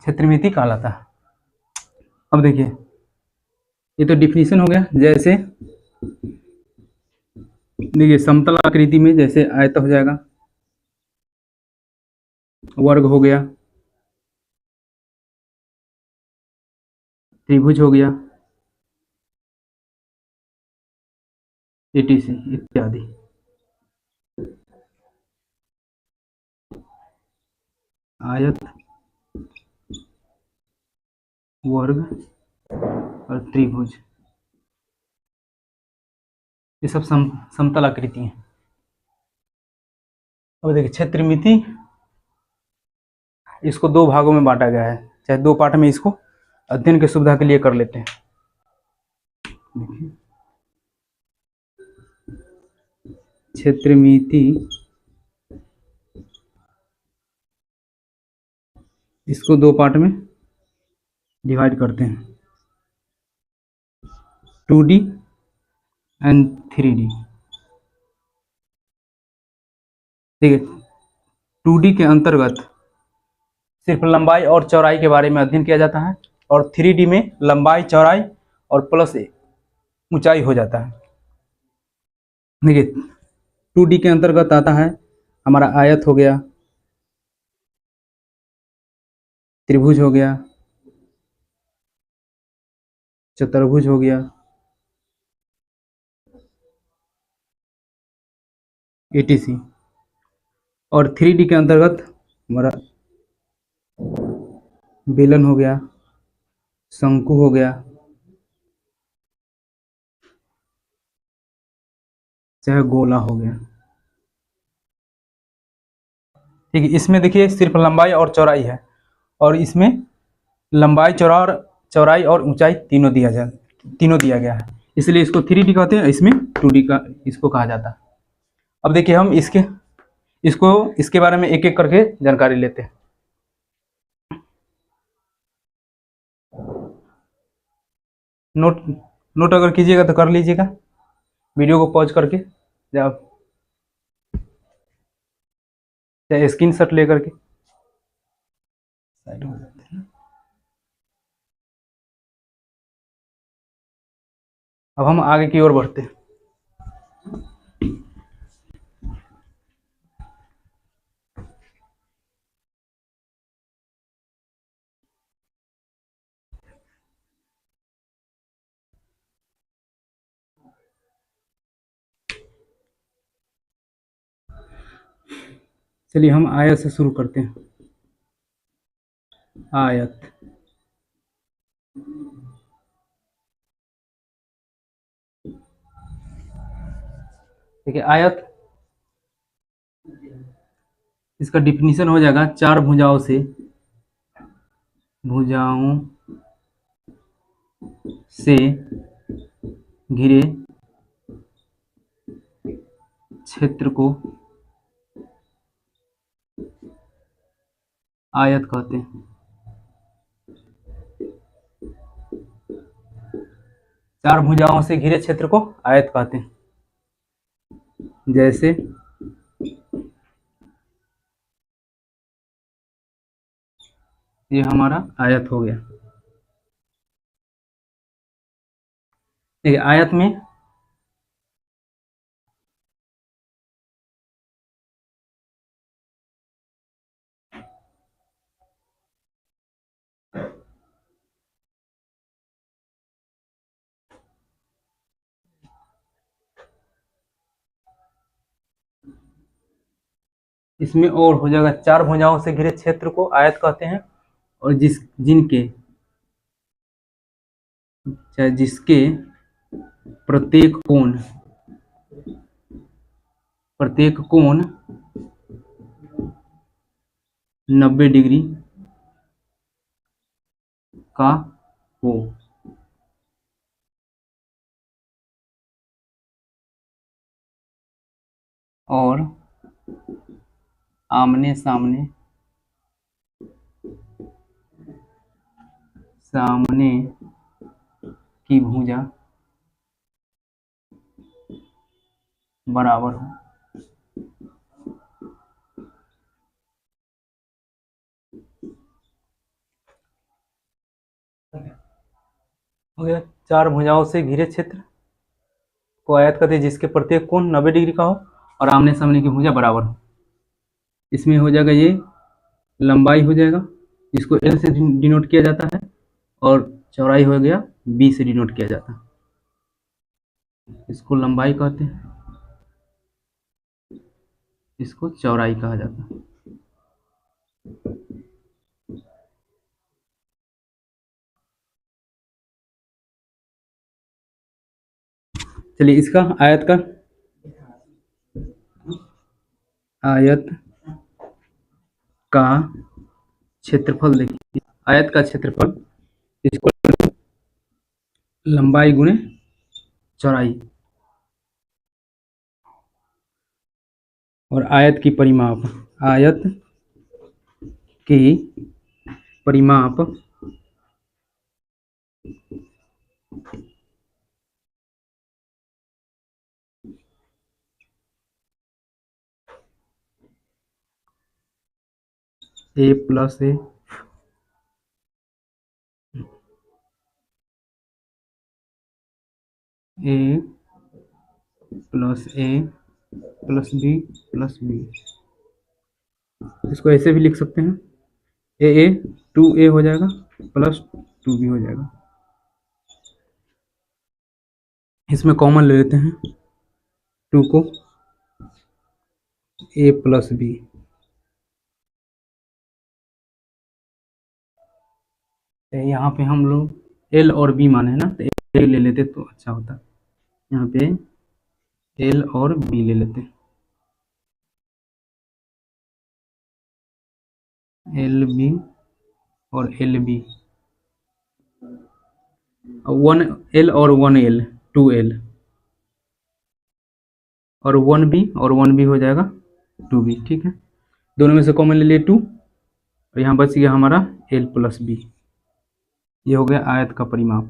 क्षेत्रमिति कहलाता है। अब देखिए, ये तो डिफिनीशन हो गया। जैसे देखिए, समतल आकृति में जैसे आयत हो जाएगा, वर्ग हो गया, त्रिभुज हो गया, etc इत्यादि। आयत, वर्ग और त्रिभुज, ये सब समतल आकृति हैं। अब देखिए, क्षेत्रमिति इसको दो भागों में बांटा गया है, चाहे दो पार्ट में इसको अध्ययन की सुविधा के लिए कर लेते हैं। देखिए, क्षेत्रमिति इसको दो पार्ट में डिवाइड करते हैं, 2D एंड 3D। ठीक है, 2D के अंतर्गत सिर्फ लंबाई और चौड़ाई के बारे में अध्ययन किया जाता है, और 3D में लंबाई, चौड़ाई और प्लस ऊंचाई हो जाता है। देखिए, 2D के अंतर्गत आता है हमारा आयत हो गया, त्रिभुज हो गया, चतुर्भुज हो गया, etc। और 3D के अंतर्गत हमारा बेलन हो गया, शंकु हो गया, चाहे गोला हो गया। ठीक है, इसमें देखिए सिर्फ लंबाई और चौड़ाई है, और इसमें लंबाई, चौड़ाई और ऊंचाई तीनों दिया गया है, इसलिए इसको 3D कहते हैं, इसमें 2D का इसको कहा जाता है। अब देखिए, हम इसके बारे में एक एक करके जानकारी लेते हैं। नोट अगर कीजिएगा तो कर लीजिएगा, वीडियो को पॉज करके, जब चाहे स्क्रीनशॉट लेकर के साइड हो जाते हैं। अब हम आगे की ओर बढ़ते हैं। चलिए, हम आयत से शुरू करते हैं। आयत, देखिए, आयत इसका डिफिनीशन हो जाएगा, चार भुजाओं से घिरे क्षेत्र को आयत कहते हैं। चार भुजाओं से घिरे क्षेत्र को आयत कहते हैं। जैसे ये हमारा आयत हो गया। देखिए, आयत में इसमें और हो जाएगा, चार भुजाओं से घिरे क्षेत्र को आयत कहते हैं, और जिसके प्रत्येक कोण 90 डिग्री का हो, और आमने सामने की भुजा बराबर हो। हो गया। चार भुजाओं से घिरे क्षेत्र को आयत कहते हैं जिसके प्रत्येक कोण 90 डिग्री का हो और आमने सामने की भुजा बराबर हो। इसमें हो जाएगा ये लंबाई हो जाएगा, जिसको एल से डिनोट किया जाता है, और चौड़ाई हो गया बी से डिनोट किया जाता है। इसको लंबाई कहते हैं, इसको चौड़ाई कहा जाता है। चलिए इसका आयत का क्षेत्रफल देखिए। आयत का क्षेत्रफल इसको लंबाई गुणे चौड़ाई, और आयत की परिमाप, आयत की परिमाप ए प्लस ए प्लस ए प्लस बी प्लस बी। इसको ऐसे भी लिख सकते हैं, ए 2a हो जाएगा प्लस 2b हो जाएगा। इसमें कॉमन ले लेते हैं 2 को, a प्लस बी। यहाँ पे हम लोग एल और बी माने हैं ना, तो ए ले लेते तो अच्छा होता। यहाँ पे एल और बी ले लेते हैं, एल बी और एल बी, 1 एल और 1 एल 2 एल, और 1 बी और 1 बी हो जाएगा 2 बी। ठीक है, दोनों में से कॉमन ले लिए 2, और यहाँ बच गया हमारा एल प्लस बी। ये हो गया आयत का परिमाप।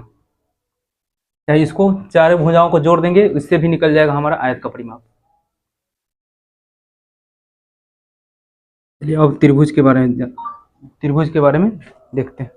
चाहे इसको चारों भुजाओं को जोड़ देंगे, इससे भी निकल जाएगा हमारा आयत का परिमाप। चलिए अब त्रिभुज के बारे में देखते हैं।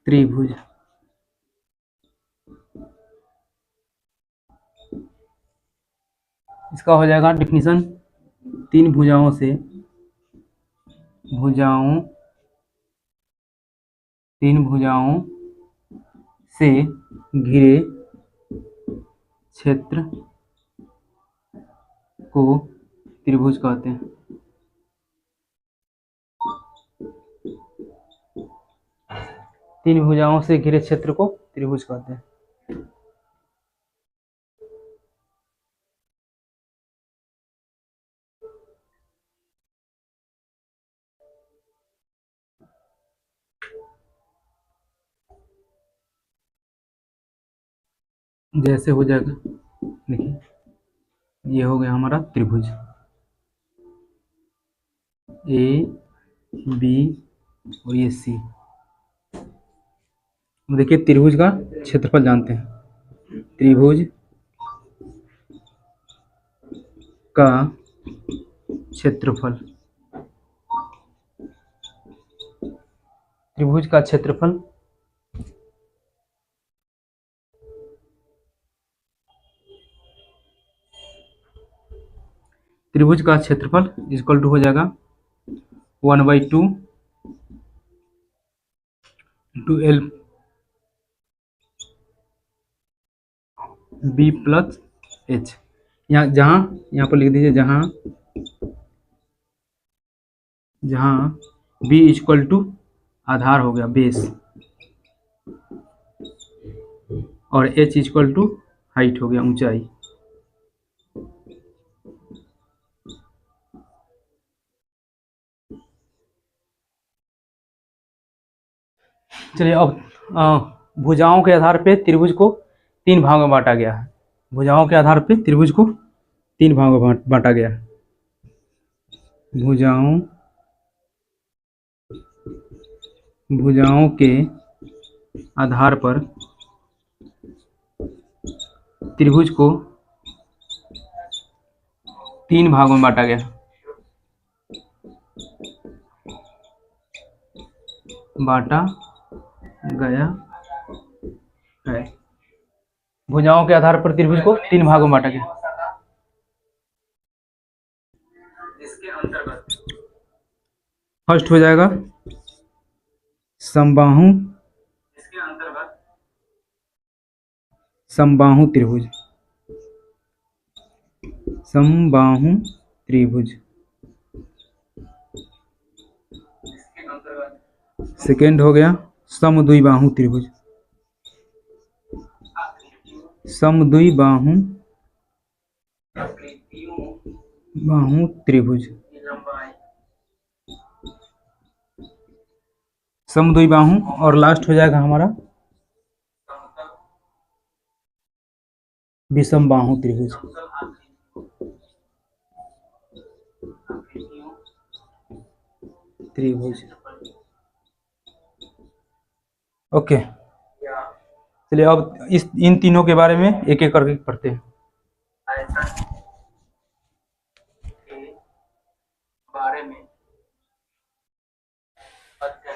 त्रिभुज, इसका हो जाएगा डिफिनीशन, तीन भुजाओं से घिरे क्षेत्र को त्रिभुज कहते हैं। तीन भुजाओं से घिरे क्षेत्र को त्रिभुज कहते हैं। जैसे हो जाएगा, देखिए ये हो गया हमारा त्रिभुज ए बी और ये सी। देखिए त्रिभुज का क्षेत्रफल जानते हैं, त्रिभुज का क्षेत्रफल, त्रिभुज का क्षेत्रफल इक्वल टू हो जाएगा 1/2 two L B plus H. यहाँ पर लिख दीजिए, जहाँ बी इक्वल टू आधार हो गया बेस, और एच इक्वल टू हाइट हो गया ऊंचाई। चलिए अब भुजाओं के आधार पे त्रिभुज को 3 भागों में बांटा गया है। भुजाओं के आधार पे त्रिभुज को 3 भागों में बांटा गया है। भुजाओं के आधार पर त्रिभुज को 3 भागों में बांटा गया है। भुजाओं के आधार पर त्रिभुज को 3 भागों में बांटा गया। जिसके अंतर्गत फर्स्ट हो जाएगा समबाहु त्रिभुज। सेकेंड हो गया समद्विबाहु त्रिभुज। समद्विबाहु त्रिभुज। समद्विबाहु और लास्ट हो जाएगा हमारा विषमबाहु त्रिभुज। ओके, चलिए अब इन तीनों के बारे में एक एक करके पढ़ते हैं। बारे में करते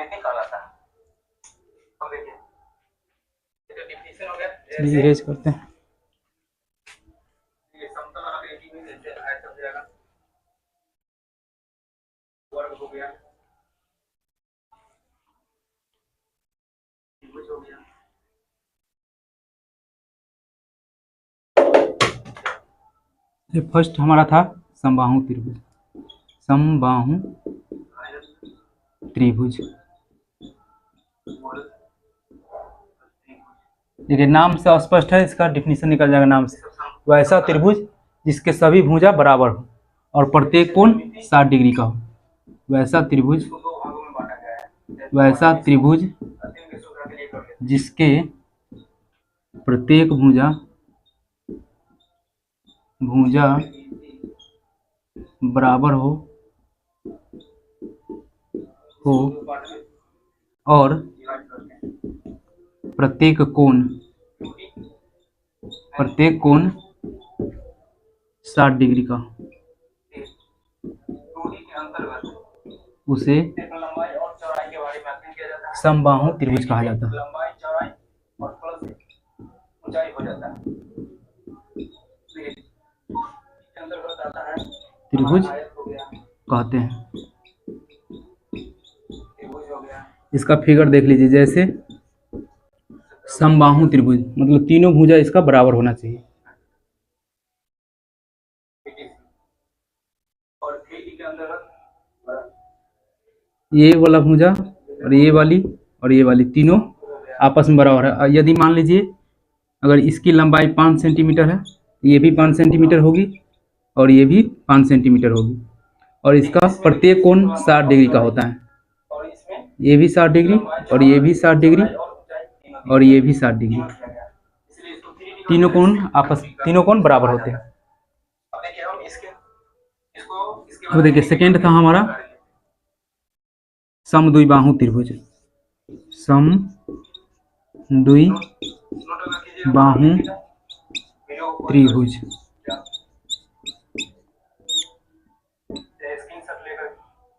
हैं कहलाता है। अब देखिए ये डिफिनेशन हो गया, इरेज करते हैं। ये समतल आकृति में जैसे आयत हो जाएगा, वर्ग हो गया, त्रिभुज हो गया। ये फर्स्ट हमारा था समबाहु त्रिभुज। समबाहु त्रिभुज देखिए नाम से स्पष्ट है, इसका डिफिनीशन निकल जाएगा नाम से। वैसा त्रिभुज जिसके सभी भुजा बराबर हो और प्रत्येक कोण 60 डिग्री का हो। वैसा त्रिभुज जिसके प्रत्येक भुजा बराबर हो और प्रत्येक कोण 60 डिग्री का, उसे समबाहु त्रिभुज कहा जाता है। त्रिभुज कहते हैं। इसका फिगर देख लीजिए, जैसे समबाहु त्रिभुज मतलब तीनों भुजा इसका बराबर होना चाहिए। ये वाला भुजा और ये वाली तीनों आपस में बराबर है। यदि मान लीजिए अगर इसकी लंबाई 5 सेंटीमीटर है, ये भी 5 सेंटीमीटर होगी और ये भी 5 सेंटीमीटर होगी, और इसका प्रत्येक कोण 60 डिग्री का होता है। ये भी 60 डिग्री और ये भी 60 डिग्री और ये भी 60 डिग्री, तीनों कोण बराबर होते हैं। अब देखिए सेकेंड था हमारा समद्विबाहु त्रिभुज।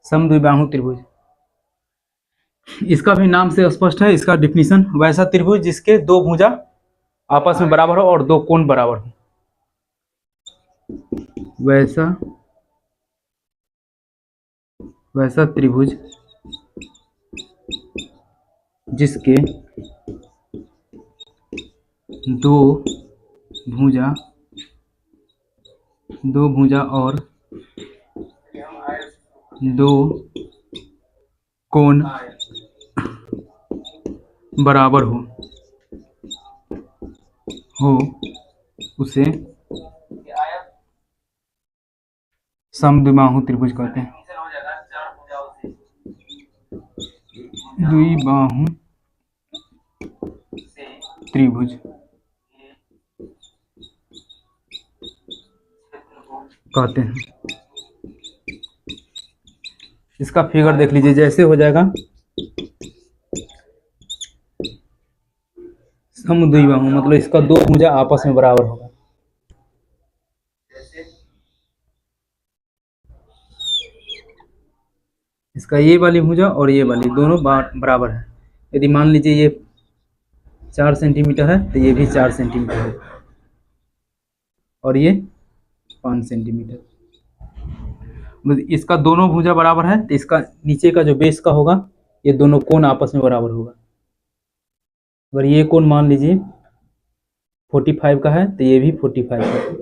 समद्विबाहु त्रिभुज इसका भी नाम से स्पष्ट है। इसका डिफिनीशन वैसा त्रिभुज जिसके दो भुजा आपस में बराबर हो और दो कोण बराबर हो। वैसा त्रिभुज जिसके दो भुजा और दो कोण बराबर हो उसे समद्विबाहु त्रिभुज कहते हैं। द्विबाहु त्रिभुज कहते हैं। इसका फिगर देख लीजिए, जैसे हो जाएगा समद्विबाहु मतलब इसका दो भुजा आपस में बराबर होगा। इसका ये वाली भुजा और ये वाली दोनों बराबर है। यदि मान लीजिए ये 4 सेंटीमीटर है तो ये भी 4 सेंटीमीटर है और ये 5 सेंटीमीटर। इसका दोनों भुजा बराबर है तो इसका नीचे का जो बेस का होगा ये दोनों कोण आपस में बराबर होगा। अगर ये कोण मान लीजिए 45 का है तो ये भी 45 का है।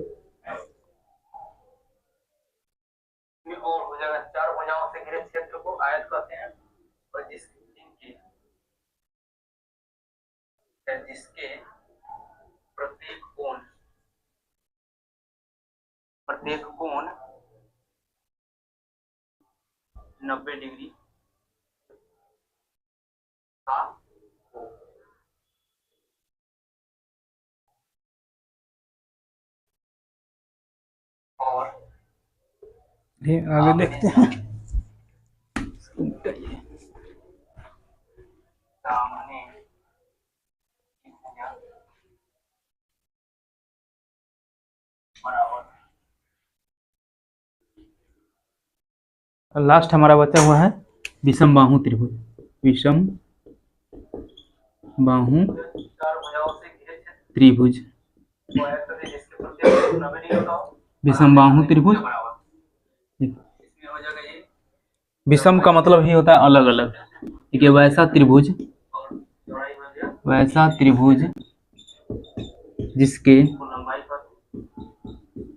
चार भुजाओं से घिरे क्षेत्र को आयत कहते हैं और जिसके प्रत्येक कोण 90 डिग्री का हो। और आगे देखते हैं। सामने बराबर। लास्ट हमारा बचा हुआ है विषम बाहु त्रिभुज। विषम बाहु त्रिभुज, विषम बाहु त्रिभुज। विषम का मतलब ही होता है अलग अलग। ठीक है, वैसा त्रिभुज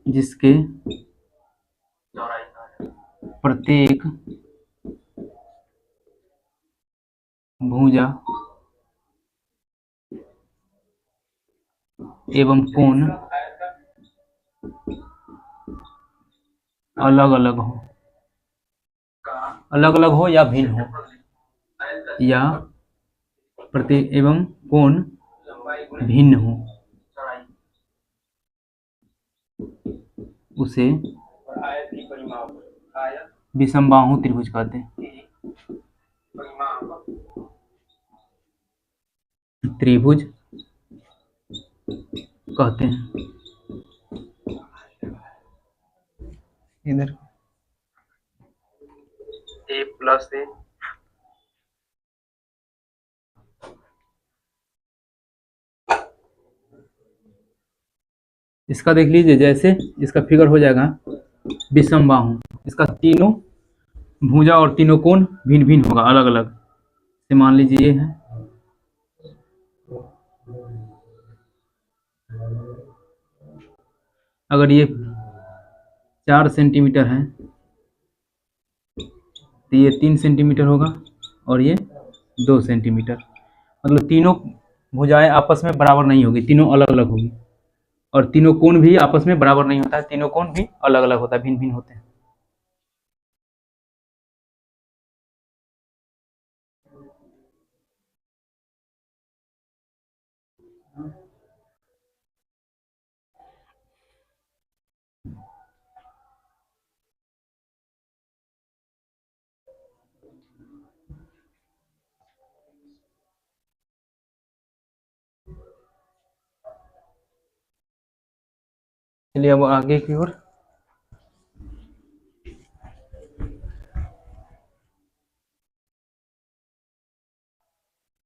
जिसके प्रत्येक भुजा एवं कोण अलग अलग हो या भिन्न हो, या प्रत्येक एवं कोण भिन्न हो, उसे विषम बाहु त्रिभुज कहते हैं। त्रिभुज कहते हैं। इधर a प्लस ए इसका देख लीजिए, जैसे इसका फिगर हो जाएगा विषम बाहु, इसका तीनों भुजा और तीनों कोण भिन्न भिन्न होगा, अलग अलग। से मान लीजिए ये है, अगर ये 4 सेंटीमीटर है तो ये 3 सेंटीमीटर होगा और ये 2 सेंटीमीटर। मतलब तीनों भुजाएं आपस में बराबर नहीं होगी, तीनों अलग अलग होगी। और तीनों कोण भी आपस में बराबर नहीं होता है, तीनों कोण भी अलग अलग होता है, भिन्न भिन्न होते हैं। चलिए अब आगे की ओर।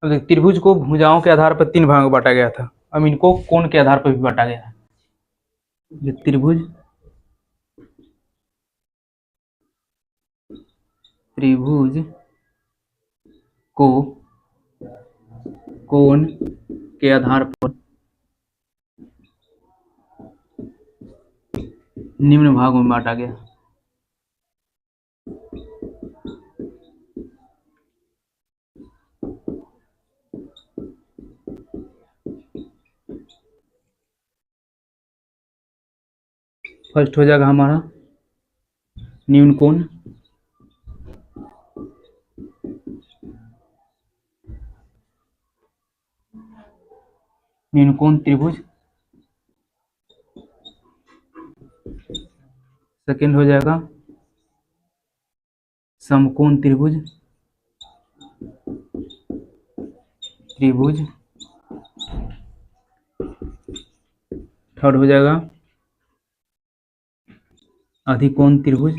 अब त्रिभुज को भुजाओं के आधार पर 3 भागों में बांटा गया था, अब इनको कोण के आधार पर भी बांटा गया है। त्रिभुज को कोण के आधार पर निम्न भागों में बांटा गया। फर्स्ट हो जाएगा हमारा न्यून कोण, न्यून कोण त्रिभुज। सेकेंड हो जाएगा समकोण त्रिभुज, त्रिभुज। थर्ड हो जाएगा अधिकोण त्रिभुज,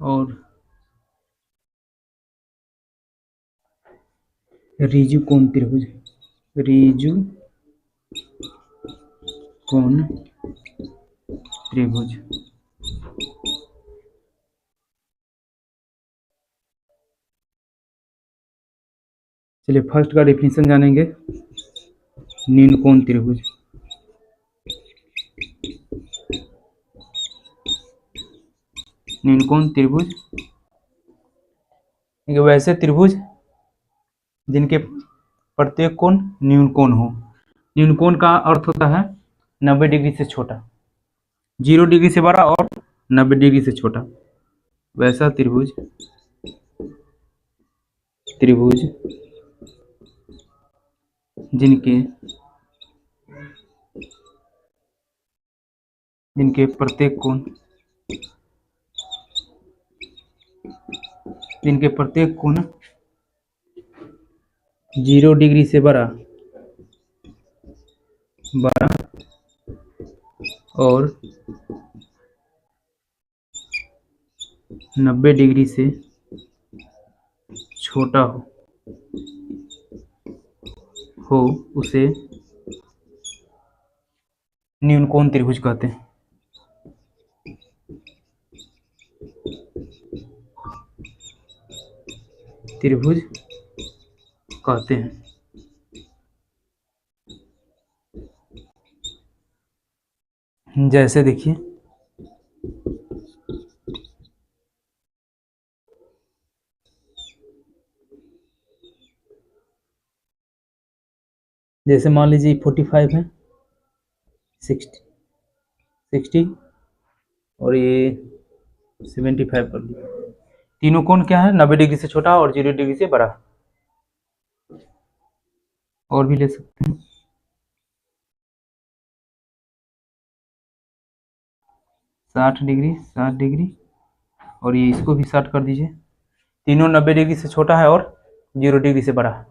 और ऋजु कोण त्रिभुज, ऋजु कोण त्रिभुज। चलिए फर्स्ट का डेफिनेशन जानेंगे। न्यून कोण त्रिभुज, न्यून कोण त्रिभुज वैसे त्रिभुज जिनके प्रत्येक कोण न्यून कोण हो। न्यून कोण का अर्थ होता है 90 डिग्री से छोटा, 0 डिग्री से बड़ा और 90 डिग्री से छोटा। वैसा त्रिभुज, त्रिभुज जिनके जिनके प्रत्येक कोण, जिनके प्रत्येक कोण 0 डिग्री से बड़ा और 90 डिग्री से छोटा हो उसे न्यून कोण त्रिभुज कहते हैं। त्रिभुज कहते हैं। जैसे देखिए जैसे मान लीजिए 45 है, 60 और ये 75 कर दिया। तीनों कोण क्या है 90 डिग्री से छोटा और 0 डिग्री से बड़ा। और भी ले सकते हैं 60 डिग्री, 60 डिग्री और ये इसको भी 60 कर दीजिए। तीनों 90 डिग्री से छोटा है और 0 डिग्री से बड़ा है।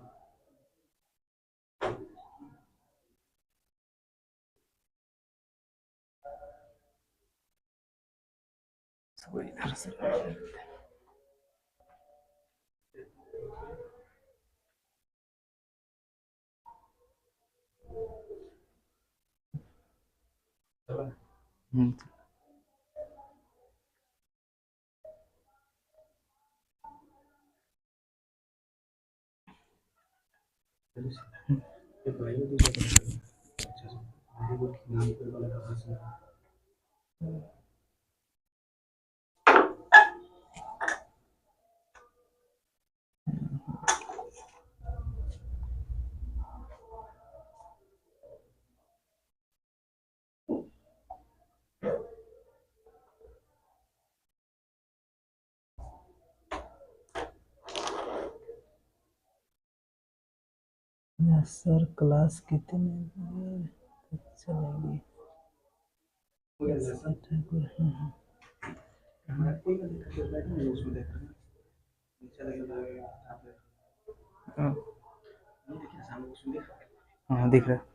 इधर से सर क्लास कितने चलेगी? हाँ दिख रहा है।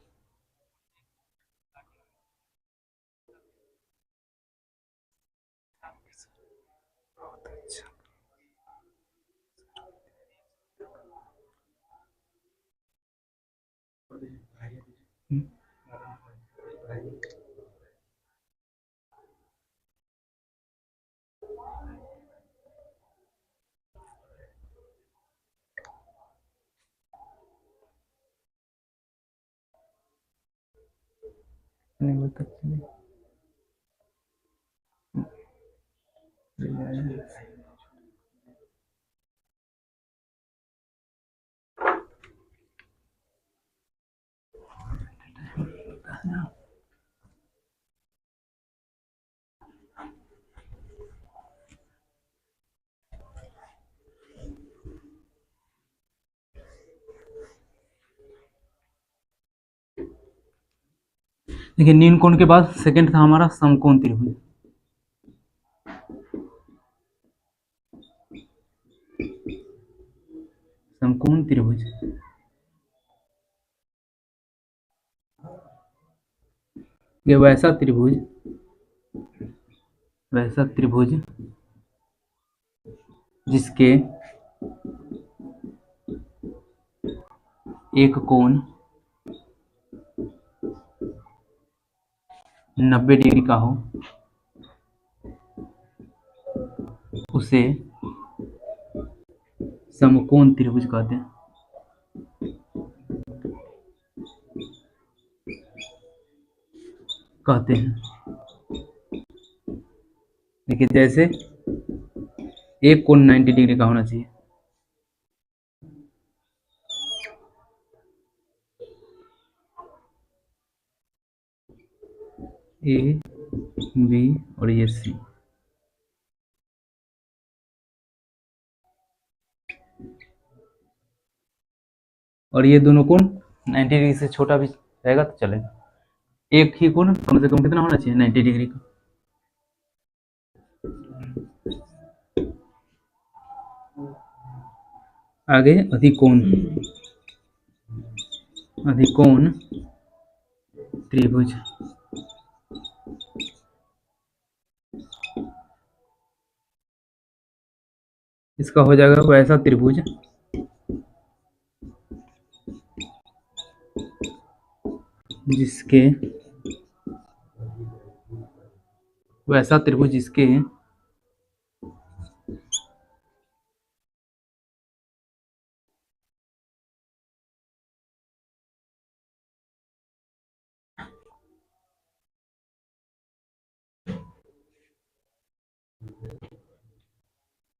देखिए नील कोण के बाद सेकंड था हमारा समकोण त्रिभुज। समकोण त्रिभुज ये वैसा त्रिभुज जिसके एक कोण 90 डिग्री का हो उसे समकोण त्रिभुज कहते हैं। देखिए जैसे एक कोण 90 डिग्री का होना चाहिए, ए बी और ये सी। और ये दोनों कोण 90 डिग्री से छोटा भी रहेगा तो चलेगा। एक ही कोण कम से कम कितना होना चाहिए 90 डिग्री का। आगे अधिकोण त्रिभुज इसका हो जाएगा वैसा त्रिभुज जिसके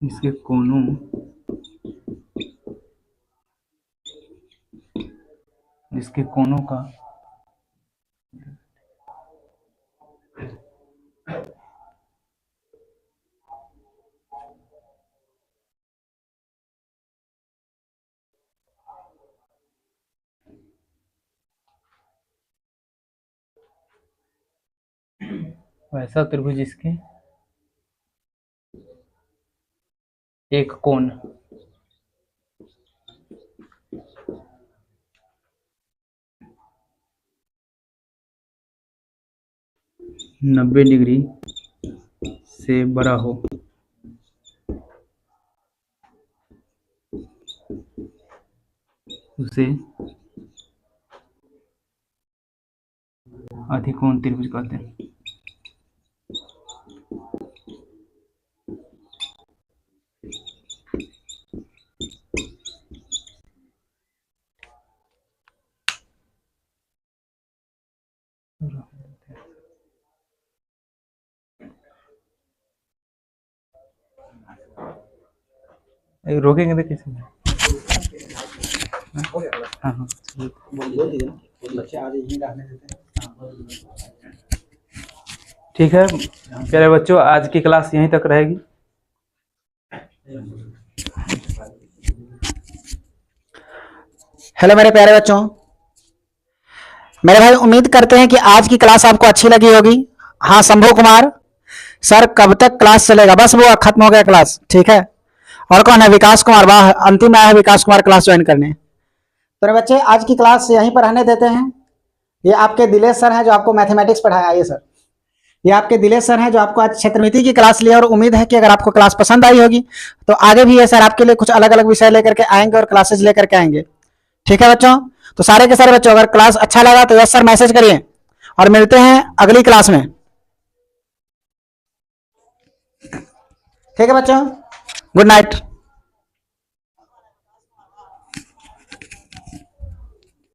जिसके कोनों का वैसा त्रिभुज जिसके एक कोण 90 डिग्री से बड़ा हो उसे अधिकोण त्रिभुज कहते हैं। रोकेंगे तो कैसे? हाँ ठीक है प्यारे बच्चों, आज की क्लास यहीं तक रहेगी। हेलो मेरे प्यारे बच्चों, मेरे भाई उम्मीद करते हैं कि आज की क्लास आपको अच्छी लगी होगी। हाँ संभव कुमार सर कब तक क्लास चलेगा? बस वो खत्म हो गया क्लास, ठीक है। और कौन है? विकास कुमार, वाह अंतिम आया है विकास कुमार क्लास ज्वाइन करने। तो बच्चे आज की क्लास यहीं पर रहने देते हैं। ये आपके दिलेश सर हैं जो आपको मैथमेटिक्स पढ़ाया। आइए सर, ये आपके दिलेश सर हैं जो आपको आज क्षेत्रमिति की क्लास ली। और उम्मीद है कि अगर आपको क्लास पसंद आई होगी तो आगे भी ये सर आपके लिए कुछ अलग अलग विषय लेकर के आएंगे और क्लासेज लेकर के आएंगे, ठीक है बच्चों। तो सारे के सारे बच्चों अगर क्लास अच्छा लगा तो यस सर मैसेज करिए और मिलते हैं अगली क्लास में, ठीक है बच्चों। Good night.